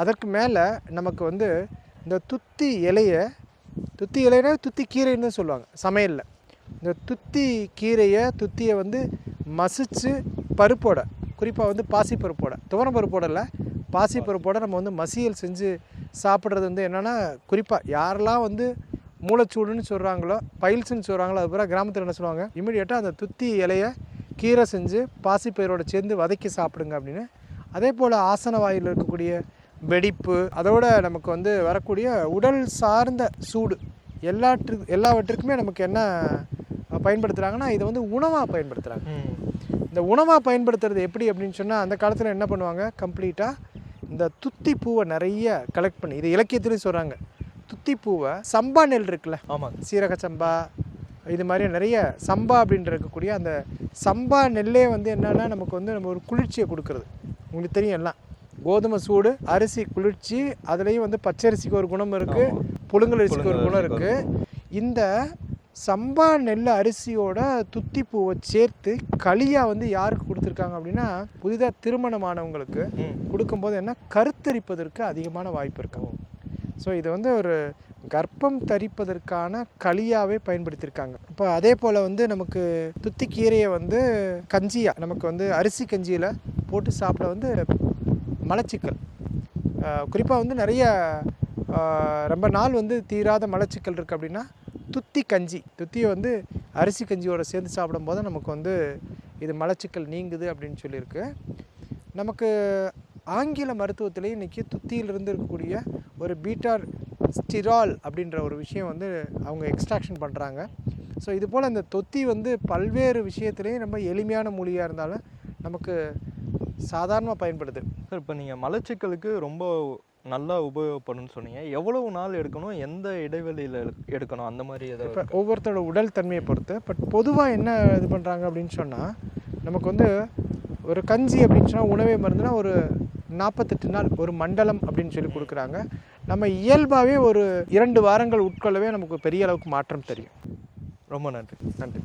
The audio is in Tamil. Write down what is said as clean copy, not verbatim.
அதற்கு மேலே நமக்கு வந்து இந்த துத்தி இலையை துத்தி கீரைன்னு சொல்லுவாங்க சமையலில். இந்த துத்தியை வந்து மசித்து பருப்போட, குறிப்பாக வந்து பாசிப்பருப்போட, துவரம்பருப்போட இல்லை பாசிப்பருப்போட நம்ம வந்து மசியல் செஞ்சு சாப்பிட்றது வந்து என்னென்னா, குறிப்பாக யாரெல்லாம் வந்து மூளைச்சூடுன்னு சொல்கிறாங்களோ, பைல்ஸுன்னு சொல்கிறாங்களோ, அது பிறகு கிராமத்தில் என்ன சொல்லுவாங்க, இமீடியட்டாக அந்த துத்தி இலையை கீரை செஞ்சு பாசிப்பயிரோடு சேர்ந்து வதக்கி சாப்பிடுங்க அப்படின்னு. அதே போல் ஆசன வாயில் இருக்கக்கூடிய வெடிப்பு, அதோட நமக்கு வந்து வரக்கூடிய உடல் சார்ந்த சூடு எல்லாவற்றுக்குமே நமக்கு என்ன பயன்படுத்துகிறாங்கன்னா, இதை வந்து உணவாக பயன்படுத்துகிறாங்க. இந்த உணவாக பயன்படுத்துறது எப்படி அப்படின்னு சொன்னால், அந்த காலத்தில் என்ன பண்ணுவாங்க, கம்ப்ளீட்டாக இந்த துத்தி பூவை நிறைய கலெக்ட் பண்ணி, இது இலக்கியத்துலேயும் சொல்கிறாங்க, துத்தி பூவை சம்பா நெல் இருக்குல்ல, ஆமாம், சீரக சம்பா, இது மாதிரி நிறைய சம்பா அப்படின்ற இருக்கக்கூடிய அந்த சம்பா நெல்லே வந்து என்னென்னா நமக்கு வந்து நம்ம ஒரு குளிர்ச்சியை கொடுக்குறது. உங்களுக்கு தெரியும் எல்லாம், கோதுமை சூடு, அரிசி குளிர்ச்சி, அதுலேயும் வந்து பச்சரிசிக்கு ஒரு குணம் இருக்குது, புழுங்கல் அரிசிக்கு ஒரு குணம் இருக்குது. இந்த சம்பா நெல் அரிசியோட துத்தி பூவை சேர்த்து களியாக வந்து யாருக்கு கொடுத்துருக்காங்க அப்படின்னா, புதிதாக திருமணமானவங்களுக்கு கொடுக்கும்போது என்ன, கருத்தரிப்பதற்கு அதிகமான வாய்ப்பு இருக்கு. ஸோ இது வந்து ஒரு கர்ப்பம் தரிப்பதற்கான களியாகவே பயன்படுத்தியிருக்காங்க. இப்போ அதே போல் வந்து நமக்கு துத்தி கீரையை வந்து கஞ்சியாக, நமக்கு வந்து அரிசி கஞ்சியில் போட்டு சாப்பிட வந்து மலச்சிக்கல், குறிப்பாக வந்து நிறைய ரொம்ப நாள் வந்து தீராத மலச்சிக்கல் இருக்குது அப்படின்னா, துத்தியை வந்து அரிசி கஞ்சியோட சேர்ந்து சாப்பிடும்போது நமக்கு வந்து இது மலச்சிக்கல் நீங்குது அப்படின்னு சொல்லியிருக்கு. நமக்கு ஆங்கில மருத்துவத்திலேயே இன்றைக்கி துத்தியிலிருந்து இருக்கக்கூடிய ஒரு பீட்டா ஸ்டிரால் அப்படின்ற ஒரு விஷயம் வந்து அவங்க எக்ஸ்ட்ராக்ஷன் பண்ணுறாங்க. ஸோ இது போல் அந்த தொத்தி வந்து பல்வேறு விஷயத்துலேயும் ரொம்ப எளிமையான மூலிகையாக இருந்தாலும் நமக்கு சாதாரணமாக பயன்படுது. சார், இப்போ நீங்கள் மலச்சிக்கலுக்கு ரொம்ப நல்லா உபயோகப்படும்னு சொன்னீங்க. எவ்வளவு நாள் எடுக்கணும், எந்த இடைவெளியில் எடுக்கணும், அந்த மாதிரி எதாவது? இப்போ ஒவ்வொருத்தரோட உடல் தன்மையை பொறுத்து, பட் பொதுவாக என்ன இது பண்ணுறாங்க அப்படின்னு சொன்னால், நமக்கு வந்து ஒரு கஞ்சி அப்படின்னு சொன்னால் உணவே மருந்துனா ஒரு 48 நாள், ஒரு மண்டலம் அப்படின்னு சொல்லி கொடுக்குறாங்க. நம்ம இயல்பாகவே ஒரு 2 வாரங்கள் உட்கொள்ளவே நமக்கு பெரிய அளவுக்கு மாற்றம் தெரியும். ரொம்ப நன்றி.